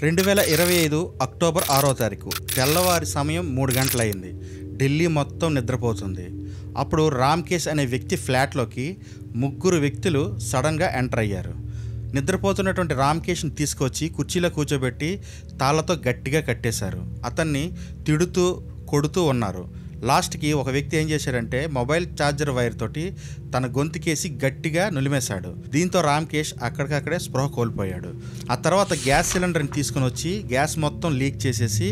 2025 October 6వ తారీఖు తెల్లవారి సమయం 3 గంటలైంది. ఢిల్లీ మొత్తం నిద్రపోతుంది. అప్పుడు రామ్కేష్ అనే వ్యక్తి ఫ్లాట్లోకి 3 వ్యక్తులు సడన్గా ఎంటర్ అయ్యారు. నిద్రపోతున్నటువంటి రామ్కేష్ని తీసుకొచ్చి కుర్చీలో కూర్చోబెట్టి తాళ్లతో గట్టిగా కట్టేశారు. అతన్ని తిడుతూ కొడుతూ ఉన్నారు. లాస్ట్కి ఒక వ్యక్తి ఏం చేశాడంటే మొబైల్ ఛార్జర్ వైర్ తోటి తన గొంతుకేసి గట్టిగా నులిమేశాడు. దీంతో రామ్కేష్ అక్కడికక్కడే స్పృహ కోల్పోయాడు. ఆ తర్వాత గ్యాస్ సిలిండర్ని తీసుకుని వచ్చి గ్యాస్ మొత్తం లీక్ చేసేసి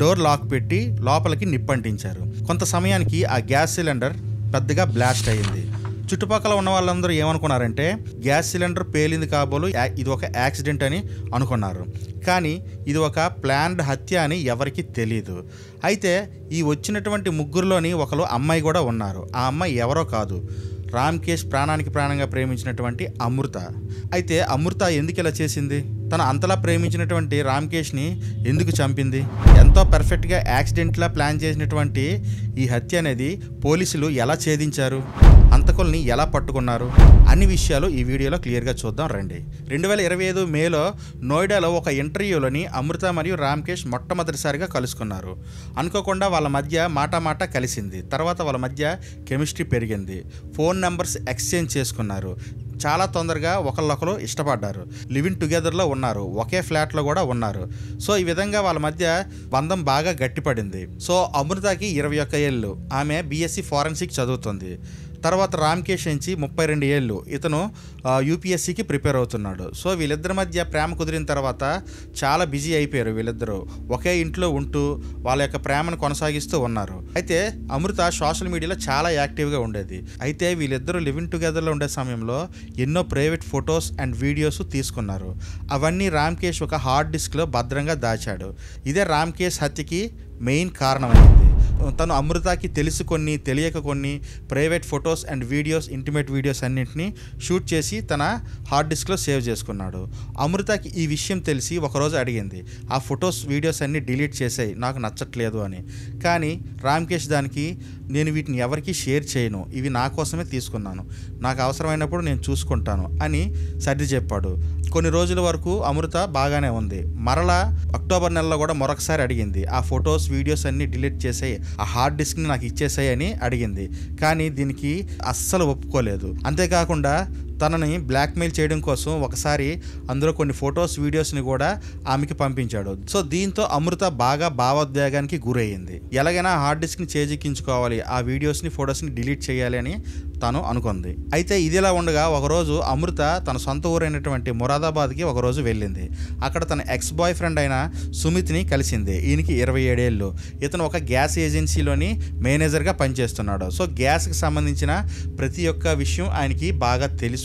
డోర్ లాక్ పెట్టి లోపలికి నిప్పంటించారు. కొంత సమయానికి ఆ గ్యాస్ సిలిండర్ పెద్దగా బ్లాస్ట్ అయ్యింది. చుట్టుపక్కల ఉన్న వాళ్ళందరూ ఏమనుకున్నారంటే గ్యాస్ సిలిండర్ పేలింది కాబోలు ఇది ఒక యాక్సిడెంట్ అని అనుకున్నారు. కానీ ఇది ఒక ప్లాన్డ్ హత్య అని ఎవరికీ తెలియదు. అయితే ఈ వచ్చినటువంటి 3లోని ఒకరు అమ్మాయి కూడా ఉన్నారు. ఆ అమ్మాయి ఎవరో కాదు, రామ్కేష్ ప్రాణానికి ప్రాణంగా ప్రేమించినటువంటి అమృత. అయితే అమృత ఎందుకు ఇలా చేసింది? తను అంతలా ప్రేమించినటువంటి రామ్కేష్ని ఎందుకు చంపింది? ఎంతో పర్ఫెక్ట్గా యాక్సిడెంట్లా ప్లాన్ చేసినటువంటి ఈ హత్య అనేది పోలీసులు ఎలా ఛేదించారు, హంతకుల్ని ఎలా పట్టుకున్నారు, అన్ని విషయాలు ఈ వీడియోలో క్లియర్గా చూద్దాం రండి. 2025 మేలో నోయిడాలో ఒక ఇంటర్వ్యూలోని అమృత మరియు రామ్కేష్ మొట్టమొదటిసారిగా కలుసుకున్నారు. అనుకోకుండా వాళ్ళ మధ్య మాట కలిసింది. తర్వాత వాళ్ళ మధ్య కెమిస్ట్రీ పెరిగింది. ఫోన్ నెంబర్స్ ఎక్స్చేంజ్ చేసుకున్నారు. చాలా తొందరగా ఒకళ్ళొకరు ఇష్టపడ్డారు. లివింగ్ టుగెదర్లో ఉన్నారు. ఒకే ఫ్లాట్లో కూడా ఉన్నారు. సో ఈ విధంగా వాళ్ళ మధ్య బంధం బాగా గట్టిపడింది. సో అమృతకి 21 ఏళ్ళు, ఆమె బీఎస్సీ ఫారెన్సిక్ చదువుతుంది. తర్వాత రామ్కేష్ నుంచి 32 ఏళ్ళు, ఇతను యూపీఎస్సీకి ప్రిపేర్ అవుతున్నాడు. సో వీళ్ళిద్దరి మధ్య ప్రేమ కుదిరిన తర్వాత చాలా బిజీ అయిపోయారు. వీళ్ళిద్దరూ ఒకే ఇంట్లో ఉంటూ వాళ్ళ యొక్క ప్రేమను కొనసాగిస్తూ ఉన్నారు. అయితే అమృత సోషల్ మీడియాలో చాలా యాక్టివ్గా ఉండేది. అయితే వీళ్ళిద్దరూ లివింగ్ టుగెదర్లో ఉండే సమయంలో ఎన్నో ప్రైవేట్ ఫొటోస్ అండ్ వీడియోస్ తీసుకున్నారు. అవన్నీ రామ్కేష్ ఒక హార్డ్ డిస్క్లో భద్రంగా దాచాడు. ఇదే రామ్కేష్ హత్యకి మెయిన్ కారణమైంది. తను అమృతకి తెలిసి కొన్ని తెలియక కొన్ని private photos and videos, intimate videos అన్నింటినీ షూట్ చేసి తన హార్డ్ డిస్క్లో సేవ్ చేసుకున్నాడు. అమృతకి ఈ విషయం తెలిసి ఒకరోజు అడిగింది, ఆ ఫొటోస్ వీడియోస్ అన్నీ డిలీట్ చేసాయి, నాకు నచ్చట్లేదు అని. కానీ రామ్కేష్ దానికి నేను వీటిని ఎవరికీ షేర్ చేయను, ఇవి నా కోసమే తీసుకున్నాను, నాకు అవసరమైనప్పుడు నేను చూసుకుంటాను అని సర్ది చెప్పాడు. కొన్ని రోజుల వరకు అమృత బాగానే ఉంది. మరలా అక్టోబర్ నెలలో కూడా మరొకసారి అడిగింది, ఆ ఫొటోస్ వీడియోస్ అన్నీ డిలీట్ చేసాయి, ఆ హార్డ్ డిస్క్ని నాకు ఇచ్చేసాయి అని అడిగింది. కానీ దీనికి అస్సలు ఒప్పుకోలేదు. అంతేకాకుండా తనని బ్లాక్మెయిల్ చేయడం కోసం ఒకసారి అందులో కొన్ని ఫొటోస్ వీడియోస్ని కూడా ఆమెకి పంపించాడు. సో దీంతో అమృత బాగా భావోద్వేగానికి గురయ్యింది. ఎలాగైనా హార్డ్ డిస్క్ని చేజిక్కించుకోవాలి, ఆ వీడియోస్ని ఫొటోస్ని డిలీట్ చేయాలి అని తను అనుకుంది. అయితే ఇదిలా ఉండగా ఒకరోజు అమృత తన సొంత ఊరైనటువంటి మొరాదాబాద్కి ఒకరోజు వెళ్ళింది. అక్కడ తన ఎక్స్ బాయ్ ఫ్రెండ్ అయిన సుమిత్ని కలిసింది. ఈయనకి 27 ఏళ్ళు. ఇతను ఒక గ్యాస్ ఏజెన్సీలోని మేనేజర్గా పనిచేస్తున్నాడు. సో గ్యాస్కి సంబంధించిన ప్రతి ఒక్క విషయం ఆయనకి బాగా తెలుసు.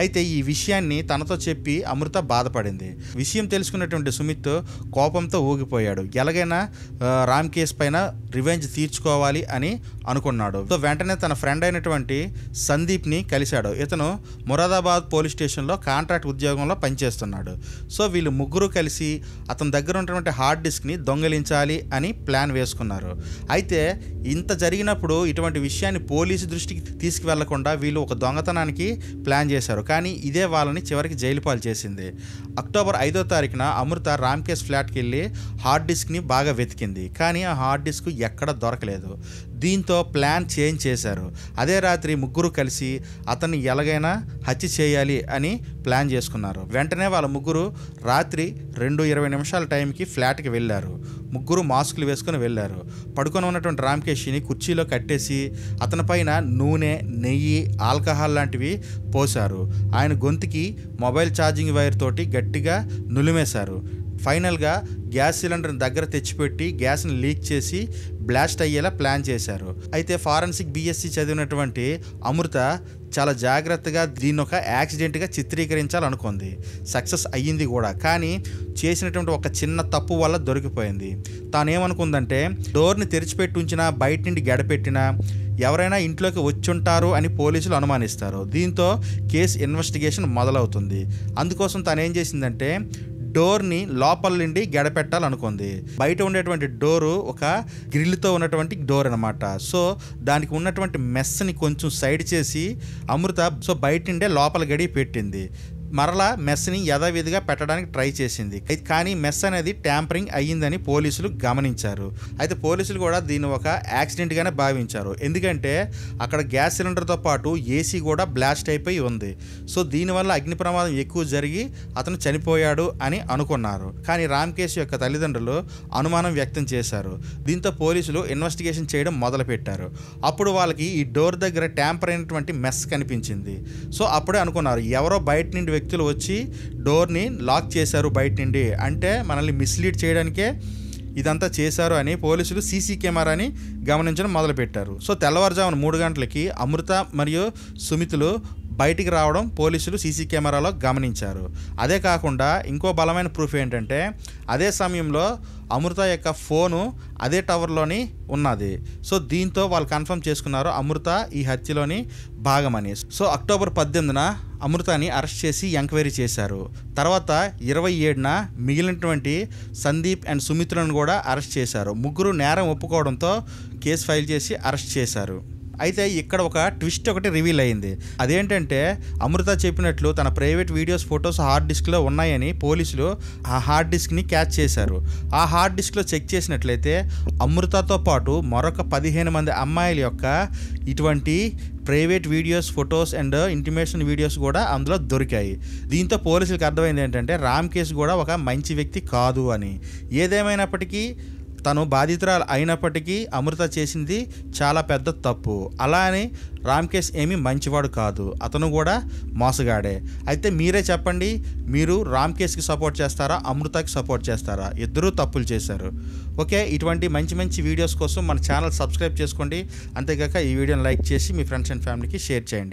అయితే ఈ విషయాన్ని తనతో చెప్పి అమృత బాధపడింది. విషయం తెలుసుకున్నటువంటి సుమిత్ కోపంతో ఊగిపోయాడు. ఎలాగైనా రామ్కేష్ పైన రివెంజ్ తీర్చుకోవాలి అని అనుకున్నాడు. సో వెంటనే తన ఫ్రెండ్ అయినటువంటి సందీప్ని కలిశాడు. ఇతను మొరాదాబాద్ పోలీస్ స్టేషన్లో కాంట్రాక్ట్ ఉద్యోగంలో పనిచేస్తున్నాడు. సో వీళ్ళు 3 కలిసి అతని దగ్గర ఉన్నటువంటి హార్డ్ డిస్క్ని దొంగిలించాలి అని ప్లాన్ వేసుకున్నారు. అయితే ఇంత జరిగినప్పుడు ఇటువంటి విషయాన్ని పోలీసు దృష్టికి తీసుకువెళ్లకుండా వీళ్ళు ఒక దొంగతనానికి ప్లాన్ చేశారు. కానీ ఇదే వాళ్ళని చివరికి జైలు పాలు చేసింది. అక్టోబర్ 5వ తారీఖున అమృత రామ్కేష్ ఫ్లాట్కి వెళ్ళి హార్డ్ డిస్క్ని బాగా వెతికింది. కానీ ఆ హార్డ్ డిస్క్ ఎక్కడ దొరకలేదు. దీంతో ప్లాన్ చేంజ్ చేశారు. అదే రాత్రి 3 కలిసి అతన్ని ఎలాగైనా హత్య చేయాలి అని ప్లాన్ చేసుకున్నారు. వెంటనే వాళ్ళ 3 రాత్రి 2:20 టైంకి ఫ్లాట్కి వెళ్ళారు. 3 మాస్కులు వేసుకొని వెళ్ళారు. పడుకొని ఉన్నటువంటి రామ్కేష్ని కుర్చీలో కట్టేసి అతని పైన నూనె, నెయ్యి, ఆల్కహాల్ లాంటివి పోశారు. ఆయన గొంతుకి మొబైల్ ఛార్జింగ్ వైర్ తోటి గట్టిగా నులిమేశారు. ఫైనల్గా గ్యాస్ సిలిండర్ని దగ్గర తెచ్చిపెట్టి గ్యాస్ని లీక్ చేసి బ్లాస్ట్ అయ్యేలా ప్లాన్ చేశారు. అయితే ఫారెన్సిక్ బీఎస్సీ చదివినటువంటి అమృత చాలా జాగ్రత్తగా దీన్ని ఒక యాక్సిడెంట్గా చిత్రీకరించాలనుకుంది. సక్సెస్ అయ్యింది కూడా. కానీ చేసినటువంటి ఒక చిన్న తప్పు వల్ల దొరికిపోయింది. తానేమనుకుందంటే డోర్ని తెరిచిపెట్టి ఉంచినా, బయట నుండి గడపెట్టినా ఎవరైనా ఇంట్లోకి వచ్చుంటారు అని పోలీసులు అనుమానిస్తారు. దీంతో కేసు ఇన్వెస్టిగేషన్ మొదలవుతుంది. అందుకోసం తను ఏం చేసిందంటే డోర్ని లోపల నుండి గడపెట్టాలనుకుంది. బయట ఉండేటువంటి డోరు ఒక గ్రిల్తో ఉన్నటువంటి డోర్ అనమాట. సో దానికి ఉన్నటువంటి మెస్ని కొంచెం సైడ్ చేసి అమృత బయట నుండే లోపల గడి పెట్టింది. మరలా మెస్ని యథావిధిగా పెట్టడానికి ట్రై చేసింది. కానీ మెస్ అనేది ట్యాంపరింగ్ అయ్యిందని పోలీసులు గమనించారు. అయితే పోలీసులు కూడా దీన్ని ఒక యాక్సిడెంట్గానే భావించారు. ఎందుకంటే అక్కడ గ్యాస్ సిలిండర్తో పాటు ఏసీ కూడా బ్లాస్ట్ అయిపోయి ఉంది. సో దీనివల్ల అగ్ని ప్రమాదం ఎక్కువ జరిగి అతను చనిపోయాడు అని అనుకున్నారు. కానీ రామ్కేష్ యొక్క తల్లిదండ్రులు అనుమానం వ్యక్తం చేశారు. దీంతో పోలీసులు ఇన్వెస్టిగేషన్ చేయడం మొదలుపెట్టారు. అప్పుడు వాళ్ళకి ఈ డోర్ దగ్గర ట్యాంపర్ అయినటువంటి మెస్ కనిపించింది. సో అప్పుడే అనుకున్నారు, ఎవరో బయట నుండి వ్యక్తులు వచ్చి డోర్ని లాక్ చేశారు బయట నుండి, అంటే మనల్ని మిస్లీడ్ చేయడానికే ఇదంతా చేశారు అని పోలీసులు సీసీ కెమెరాని గమనించడం మొదలుపెట్టారు. సో తెల్లవారుజామున 3 గంటలకి అమృత మరియు సుమితులు బయటికి రావడం పోలీసులు సీసీ కెమెరాలో గమనించారు. అదే కాకుండా ఇంకో బలమైన ప్రూఫ్ ఏంటంటే అదే సమయంలో అమృత యొక్క ఫోను అదే టవర్లోని ఉన్నది. సో దీంతో వాళ్ళు కన్ఫర్మ్ చేసుకున్నారు అమృత ఈ హత్యలోని భాగమని. సో అక్టోబర్ 18న అమృతని అరెస్ట్ చేసి ఎంక్వైరీ చేశారు. తర్వాత 27న మిగిలినటువంటి సందీప్ అండ్ సుమిత్రను కూడా అరెస్ట్ చేశారు. ముగ్గురు నేరం ఒప్పుకోవడంతో కేసు ఫైల్ చేసి అరెస్ట్ చేశారు. అయితే ఇక్కడ ఒక ట్విస్ట్ ఒకటి రివీల్ అయింది. అదేంటంటే అమృత చెప్పినట్లు తన ప్రైవేట్ వీడియోస్, ఫొటోస్ హార్డ్ డిస్క్లో ఉన్నాయని పోలీసులు ఆ హార్డ్ డిస్క్ని క్యాచ్ చేశారు. ఆ హార్డ్ డిస్క్లో చెక్ చేసినట్లయితే అమృతతో పాటు మరొక 15 మంది అమ్మాయిల యొక్క ఇటువంటి private videos, photos and intimation videos కూడా అందులో దొరికాయి. దీంతో పోలీసులకు అర్థమైంది ఏంటంటే రామ్కేష్ కూడా ఒక మంచి వ్యక్తి కాదు అని. ఏదేమైనప్పటికీ తను బాధితురాలు అయినప్పటికీ అమృత చేసింది చాలా పెద్ద తప్పు. అలా అని రామ్కేష్ ఏమీ మంచివాడు కాదు, అతను కూడా మోసగాడే. అయితే మీరే చెప్పండి, మీరు రామ్కేష్కి సపోర్ట్ చేస్తారా, అమృతకి సపోర్ట్ చేస్తారా? ఇద్దరూ తప్పులు చేశారు. ఓకే, ఇటువంటి మంచి మంచి వీడియోస్ కోసం మన ఛానల్ సబ్స్క్రైబ్ చేసుకోండి. అంతేకాక ఈ వీడియోని లైక్ చేసి మీ ఫ్రెండ్స్ అండ్ ఫ్యామిలీకి షేర్ చేయండి.